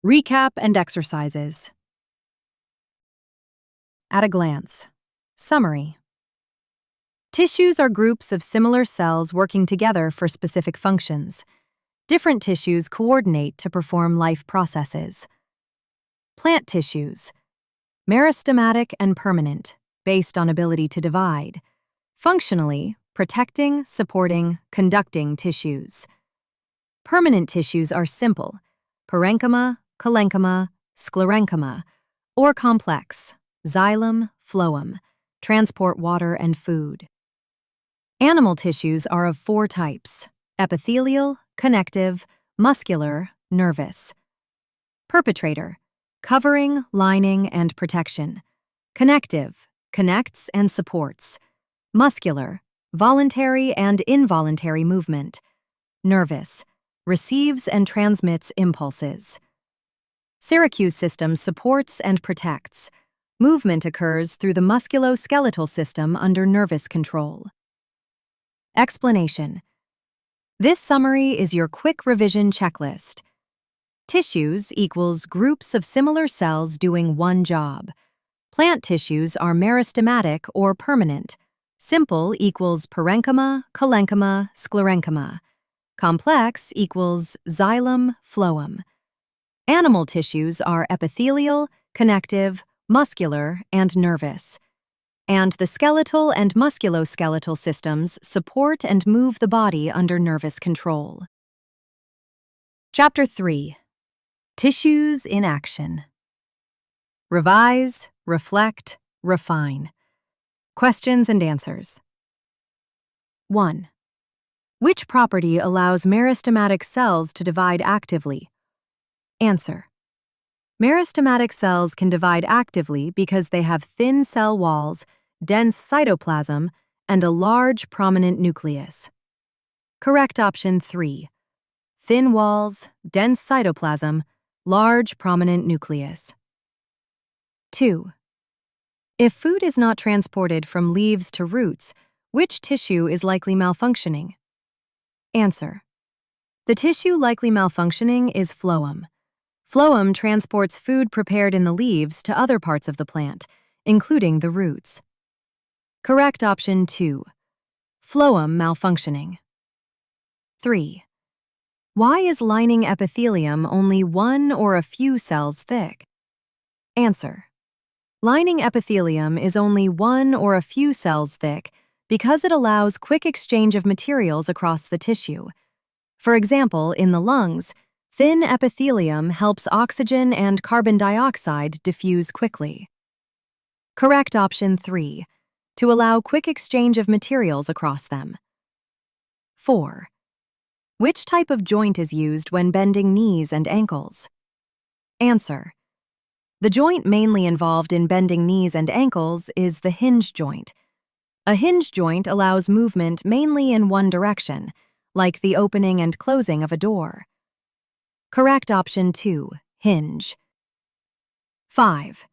Recap and exercises. At a glance. Summary. Tissues are groups of similar cells working together for specific functions. Different tissues coordinate to perform life processes. Plant tissues. Meristematic and permanent, based on ability to divide. Functionally, protecting, supporting, conducting tissues. Permanent tissues are simple: parenchyma, collenchyma, sclerenchyma, or complex: xylem, phloem, transport water and food. Animal tissues are of 4 types: epithelial, connective, muscular, nervous. Perpetrator: covering, lining, and protection. Connective: connects and supports. Muscular: voluntary and involuntary movement. Nervous: receives and transmits impulses. Syracuse system supports and protects. Movement occurs through the musculoskeletal system under nervous control. Explanation. This summary is your quick revision checklist. Tissues equals groups of similar cells doing one job. Plant tissues are meristematic or permanent. Simple equals parenchyma, collenchyma, sclerenchyma. Complex equals xylem, phloem. Animal tissues are epithelial, connective, muscular, and nervous. And the skeletal and musculoskeletal systems support and move the body under nervous control. Chapter 3. Tissues in action. Revise, reflect, refine. Questions and answers. 1. Which property allows meristematic cells to divide actively? Answer. Meristematic cells can divide actively because they have thin cell walls, dense cytoplasm, and a large prominent nucleus. Correct option 3. Thin walls, dense cytoplasm, large prominent nucleus. 2. If food is not transported from leaves to roots, which tissue is likely malfunctioning? Answer. The tissue likely malfunctioning is phloem. Phloem transports food prepared in the leaves to other parts of the plant, including the roots. Correct option 2. Phloem malfunctioning. 3. Why is lining epithelium only 1 or a few cells thick? Answer. Lining epithelium is only 1 or a few cells thick because it allows quick exchange of materials across the tissue. For example, in the lungs, thin epithelium helps oxygen and carbon dioxide diffuse quickly. Correct option 3. To allow quick exchange of materials across them. 4. Which type of joint is used when bending knees and ankles? Answer. The joint mainly involved in bending knees and ankles is the hinge joint. A hinge joint allows movement mainly in one direction, like the opening and closing of a door. Correct option 2, hinge. 5.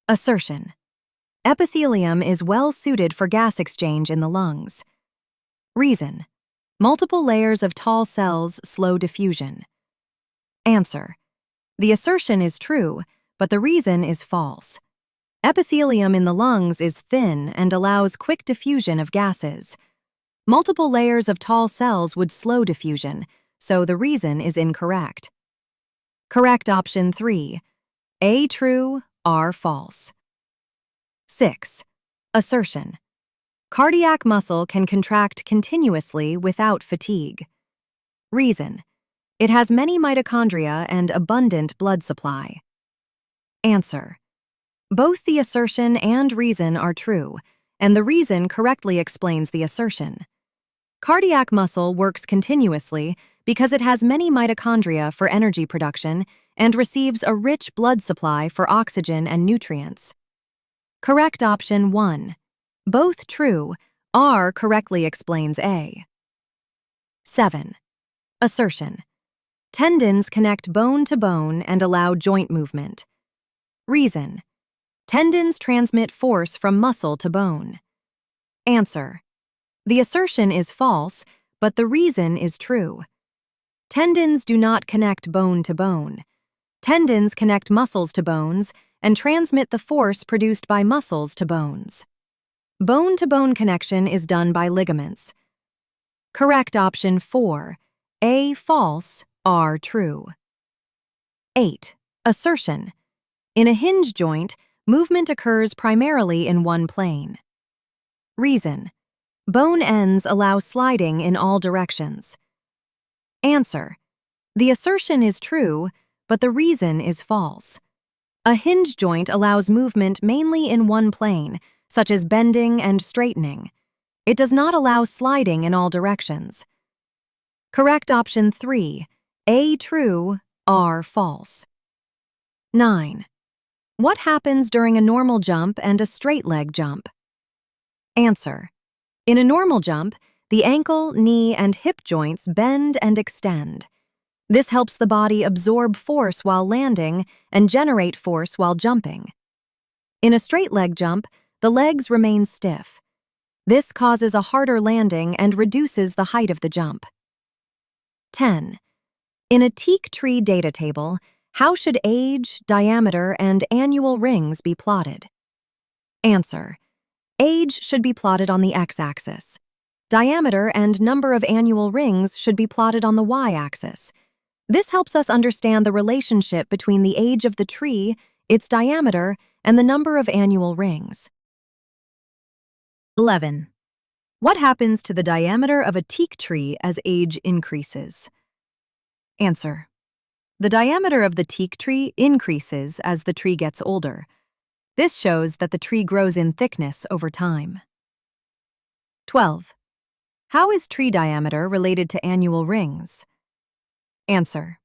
Assertion. Epithelium is well suited for gas exchange in the lungs. Reason. Multiple layers of tall cells slow diffusion. Answer. The assertion is true, but the reason is false. Epithelium in the lungs is thin and allows quick diffusion of gases. Multiple layers of tall cells would slow diffusion, so the reason is incorrect. Correct option 3. A true, R false. 6. Assertion. Cardiac muscle can contract continuously without fatigue. Reason. It has many mitochondria and abundant blood supply. Answer. Both the assertion and reason are true, and the reason correctly explains the assertion. Cardiac muscle works continuously because it has many mitochondria for energy production and receives a rich blood supply for oxygen and nutrients. Correct option 1. Both true, R correctly explains A. 7. Assertion. Tendons connect bone to bone and allow joint movement. Reason. Tendons transmit force from muscle to bone. Answer. The assertion is false, but the reason is true. Tendons do not connect bone to bone. Tendons connect muscles to bones and transmit the force produced by muscles to bones. Bone-to-bone connection is done by ligaments. Correct option 4. A false, R true. 8. Assertion. In a hinge joint, movement occurs primarily in one plane. Reason. Bone ends allow sliding in all directions. Answer. The assertion is true, but the reason is false. A hinge joint allows movement mainly in one plane, such as bending and straightening. It does not allow sliding in all directions. Correct option 3. A true, R false. 9. What happens during a normal jump and a straight leg jump? Answer. In a normal jump, the ankle, knee, and hip joints bend and extend. This helps the body absorb force while landing and generate force while jumping. In a straight leg jump, the legs remain stiff. This causes a harder landing and reduces the height of the jump. 10. In a teak tree data table, how should age, diameter, and annual rings be plotted? Answer. Age should be plotted on the x-axis. Diameter and number of annual rings should be plotted on the y-axis. This helps us understand the relationship between the age of the tree, its diameter, and the number of annual rings. 11. What happens to the diameter of a teak tree as age increases? Answer. The diameter of the teak tree increases as the tree gets older. This shows that the tree grows in thickness over time. 12. How is tree diameter related to annual rings? Answer.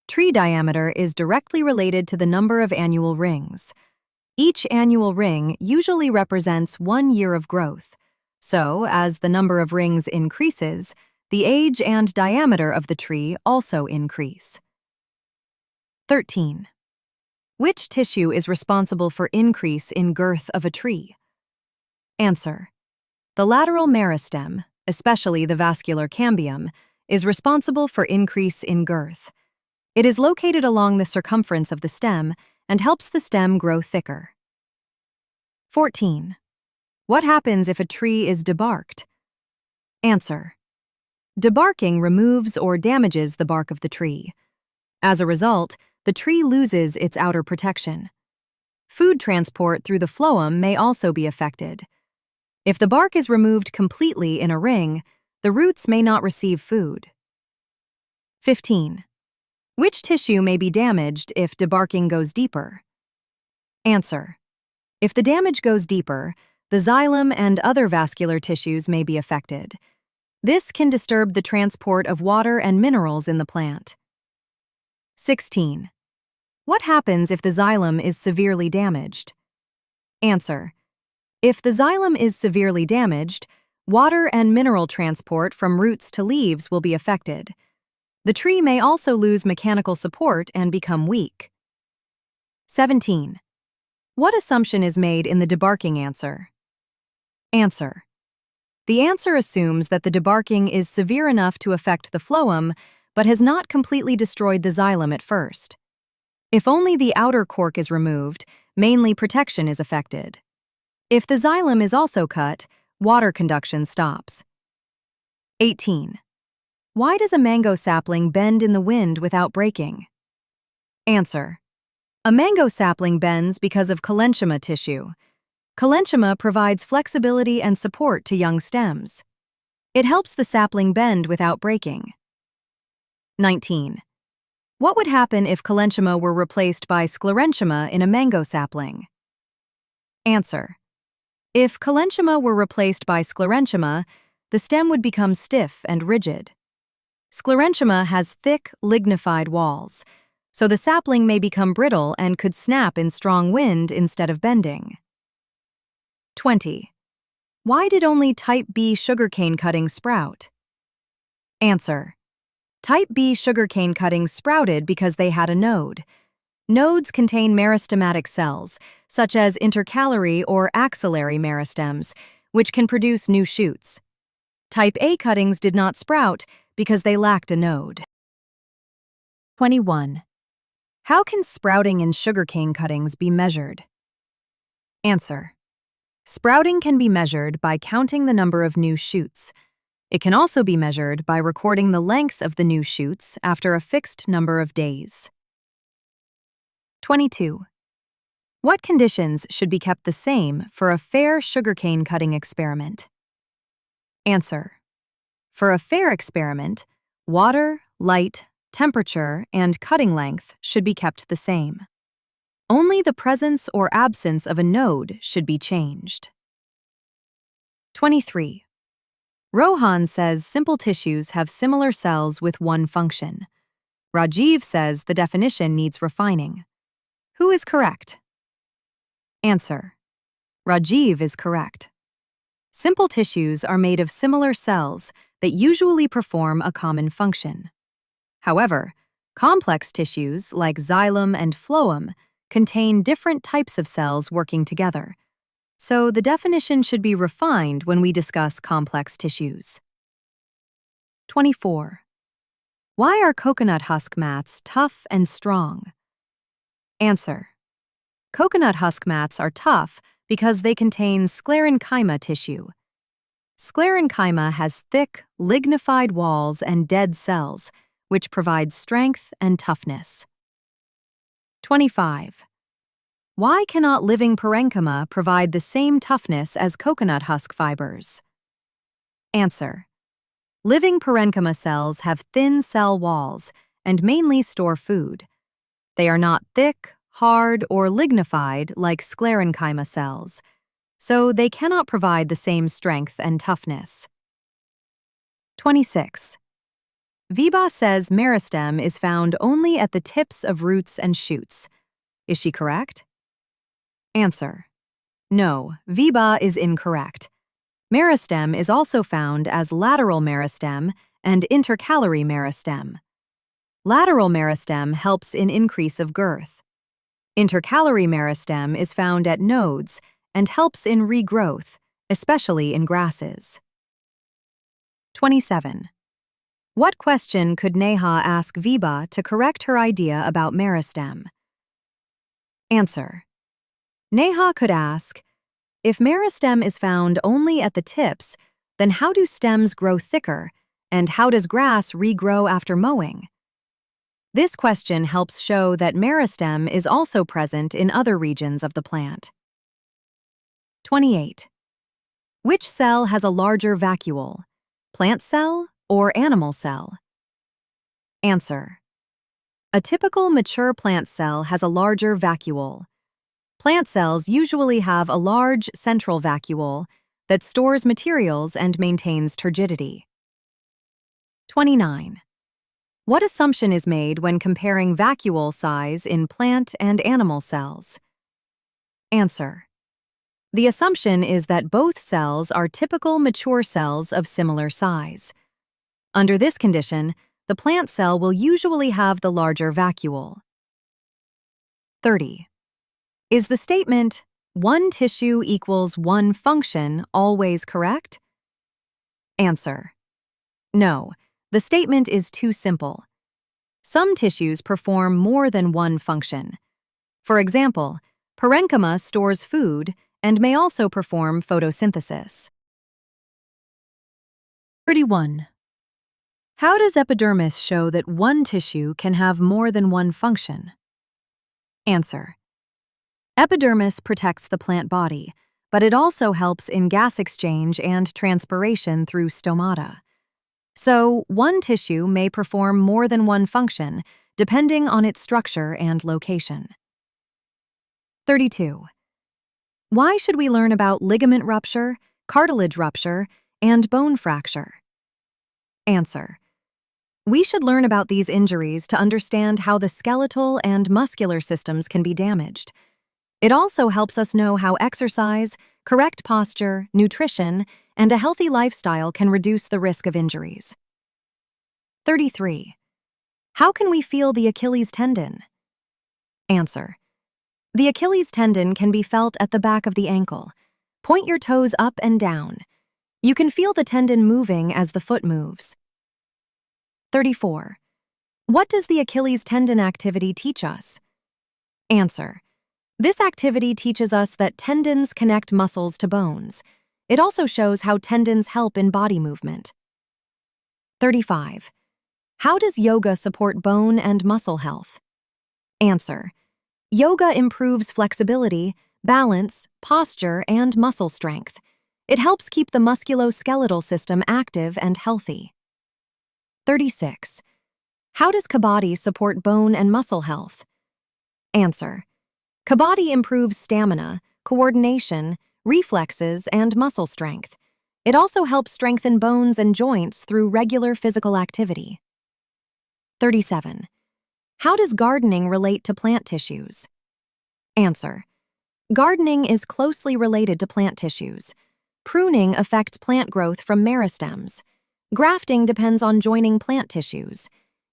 Tree diameter is directly related to the number of annual rings. Each annual ring usually represents 1 year of growth. So, as the number of rings increases, the age and diameter of the tree also increase. 13. Which tissue is responsible for increase in girth of a tree? Answer. The lateral meristem, especially the vascular cambium, is responsible for increase in girth. It is located along the circumference of the stem and helps the stem grow thicker. 14. What happens if a tree is debarked? Answer. Debarking removes or damages the bark of the tree. As a result, the tree loses its outer protection. Food transport through the phloem may also be affected. If the bark is removed completely in a ring, the roots may not receive food. 15. Which tissue may be damaged if debarking goes deeper? Answer. If the damage goes deeper, the xylem and other vascular tissues may be affected. This can disturb the transport of water and minerals in the plant. 16. What happens if the xylem is severely damaged? Answer. If the xylem is severely damaged, water and mineral transport from roots to leaves will be affected. The tree may also lose mechanical support and become weak. 17. What assumption is made in the debarking answer? Answer. The answer assumes that the debarking is severe enough to affect the phloem, but has not completely destroyed the xylem at first. If only the outer cork is removed, mainly protection is affected. If the xylem is also cut, water conduction stops. 18. Why does a mango sapling bend in the wind without breaking? Answer. A mango sapling bends because of Collenchyma tissue. Collenchyma provides flexibility and support to young stems. It helps the sapling bend without breaking. 19. What would happen if Collenchyma were replaced by sclerenchyma in a mango sapling? Answer. If Collenchyma were replaced by sclerenchyma, the stem would become stiff and rigid. Sclerenchyma has thick, lignified walls, so the sapling may become brittle and could snap in strong wind instead of bending. 20. Why did only type B sugarcane cuttings sprout? Answer. Type B sugarcane cuttings sprouted because they had a node. Nodes contain meristematic cells, such as intercalary or axillary meristems, which can produce new shoots. Type A cuttings did not sprout because they lacked a node. 21. How can sprouting in sugarcane cuttings be measured? Answer. Sprouting can be measured by counting the number of new shoots. It can also be measured by recording the length of the new shoots after a fixed number of days. 22. What conditions should be kept the same for a fair sugarcane cutting experiment? Answer. For a fair experiment, water, light, temperature, and cutting length should be kept the same. Only the presence or absence of a node should be changed. 23. Rohan says simple tissues have similar cells with one function. Rajiv says the definition needs refining. Who is correct? Answer. Rajiv is correct. Simple tissues are made of similar cells that usually perform a common function. However, complex tissues like xylem and phloem contain different types of cells working together, so the definition should be refined when we discuss complex tissues. 24. Why are coconut husk mats tough and strong? Answer. Coconut husk mats are tough because they contain sclerenchyma tissue. Sclerenchyma has thick, lignified walls and dead cells, which provide strength and toughness. 25. Why cannot living parenchyma provide the same toughness as coconut husk fibers? Answer. Living parenchyma cells have thin cell walls and mainly store food. They are not thick, hard, or lignified like sclerenchyma cells, so they cannot provide the same strength and toughness. 26. Vibha says meristem is found only at the tips of roots and shoots. Is she correct? Answer. No, Vibha is incorrect. Meristem is also found as lateral meristem and intercalary meristem. Lateral meristem helps in increase of girth. Intercalary meristem is found at nodes and helps in regrowth, especially in grasses. 27. What question could Neha ask Vibha to correct her idea about meristem? Answer. Neha could ask, if meristem is found only at the tips, then how do stems grow thicker, and how does grass regrow after mowing? This question helps show that meristem is also present in other regions of the plant. 28. Which cell has a larger vacuole, plant cell or animal cell? Answer. A typical mature plant cell has a larger vacuole. Plant cells usually have a large central vacuole that stores materials and maintains turgidity. 29. What assumption is made when comparing vacuole size in plant and animal cells? Answer. The assumption is that both cells are typical mature cells of similar size. Under this condition, the plant cell will usually have the larger vacuole. 30. Is the statement, one tissue equals one function, always correct? Answer. No, the statement is too simple. Some tissues perform more than one function. For example, parenchyma stores food and may also perform photosynthesis. 31. How does epidermis show that one tissue can have more than one function? Answer. Epidermis protects the plant body, but it also helps in gas exchange and transpiration through stomata. So, one tissue may perform more than one function, depending on its structure and location. 32. Why should we learn about ligament rupture, cartilage rupture, and bone fracture? Answer. We should learn about these injuries to understand how the skeletal and muscular systems can be damaged. It also helps us know how exercise, correct posture, nutrition, and a healthy lifestyle can reduce the risk of injuries. 33. How can we feel the Achilles tendon? Answer. The Achilles tendon can be felt at the back of the ankle. Point your toes up and down. You can feel the tendon moving as the foot moves. 34. What does the Achilles tendon activity teach us? Answer. This activity teaches us that tendons connect muscles to bones. It also shows how tendons help in body movement. 35. How does yoga support bone and muscle health? Answer. Yoga improves flexibility, balance, posture, and muscle strength. It helps keep the musculoskeletal system active and healthy. 36. How does Kabaddi support bone and muscle health? Answer. Kabaddi improves stamina, coordination, reflexes, and muscle strength. It also helps strengthen bones and joints through regular physical activity. 37. How does gardening relate to plant tissues? Answer. Gardening is closely related to plant tissues. Pruning affects plant growth from meristems. Grafting depends on joining plant tissues.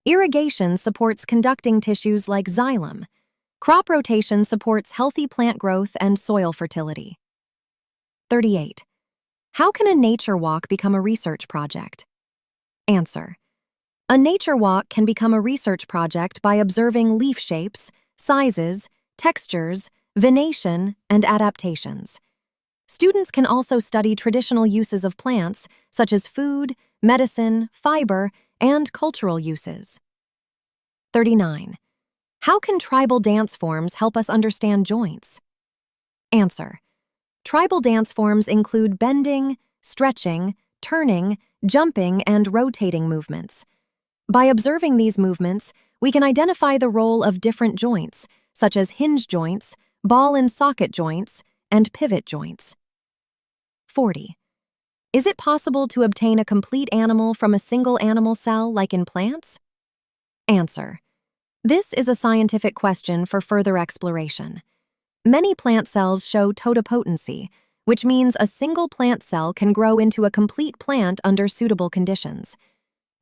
Irrigation supports conducting tissues like xylem. Crop rotation supports healthy plant growth and soil fertility. 38. How can a nature walk become a research project? Answer. A nature walk can become a research project by observing leaf shapes, sizes, textures, venation, and adaptations. Students can also study traditional uses of plants, such as food, medicine, fiber, and cultural uses. 39. How can tribal dance forms help us understand joints? Answer. Tribal dance forms include bending, stretching, turning, jumping, and rotating movements. By observing these movements, we can identify the role of different joints, such as hinge joints, ball and socket joints, and pivot joints. 40. Is it possible to obtain a complete animal from a single animal cell like in plants? Answer. This is a scientific question for further exploration. Many plant cells show totipotency, which means a single plant cell can grow into a complete plant under suitable conditions.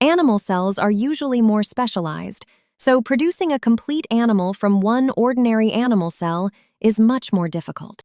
Animal cells are usually more specialized, so producing a complete animal from one ordinary animal cell is much more difficult.